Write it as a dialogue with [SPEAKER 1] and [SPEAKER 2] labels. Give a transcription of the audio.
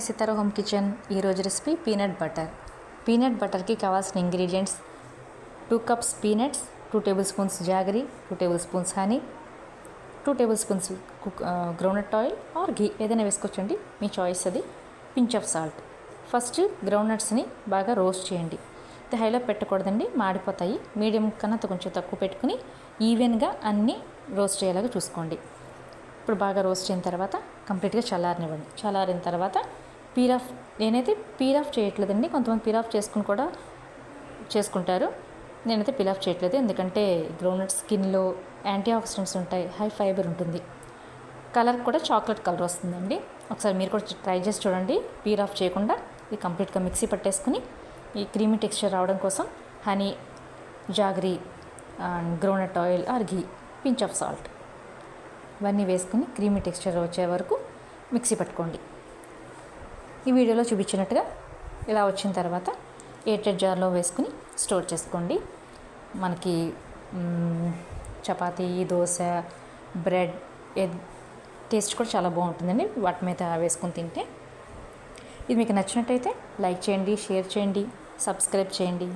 [SPEAKER 1] సితారా home kitchen ఈరోజు recipe peanut butter. Peanut బటర్కి కావాల్సిన ingredients 2 cups peanuts, 2 tablespoons jaggery, 2 tablespoons honey, 2 tablespoons groundnut oil or ghee ఏదైనా వేసుకోవచ్చండి, మీ choice అది. Pinch of salt. ఫస్ట్ గ్రౌండ్నట్స్ని బాగా రోస్ట్ చేయండి. ఇది హైలో పెట్టకూడదండి, మాడిపోతాయి. మీడియం కన్నా కొంచెం తక్కువ పెట్టుకుని ఈవెన్గా అన్నీ రోస్ట్ చేయాలాగా చూసుకోండి. ఇప్పుడు బాగా రోస్ట్ అయిన తర్వాత కంప్లీట్గా చల్లారనివ్వండి. చల్లారిన తర్వాత నేనైతే పీల్ ఆఫ్ చేయట్లేదండి, కొంతమంది పీల్ ఆఫ్ చేసుకుని కూడా చేసుకుంటారు. నేనైతే పీల్ ఆఫ్ చేయట్లేదు, ఎందుకంటే గ్రౌండ్నట్ స్కిన్లో యాంటీ ఆక్సిడెంట్స్ ఉంటాయి, హై ఫైబర్ ఉంటుంది. కలర్ కూడా చాక్లెట్ కలర్ వస్తుందండి. ఒకసారి మీరు కూడా ట్రై చేసి చూడండి పీల్ ఆఫ్ చేయకుండా. ఇది కంప్లీట్గా మిక్సీ పట్టేసుకుని ఈ క్రీమీ టెక్స్చర్ రావడం కోసం honey, jaggery and groundnut oil or ghee, pinch of salt ఇవన్నీ వేసుకుని క్రీమీ టెక్స్చర్ వచ్చే వరకు మిక్సీ పట్టుకోండి. ఈ వీడియోలో చూపించినట్టుగా ఇలా వచ్చిన తర్వాత ఎయిర్ జార్లో వేసుకుని స్టోర్ చేసుకోండి. మనకి చపాతీ, దోశ, బ్రెడ్ టేస్ట్ కూడా చాలా బాగుంటుందండి వాటి మీద వేసుకుని తింటే. ఇది మీకు నచ్చినట్టయితే లైక్ చేయండి, షేర్ చేయండి, సబ్స్క్రైబ్ చేయండి.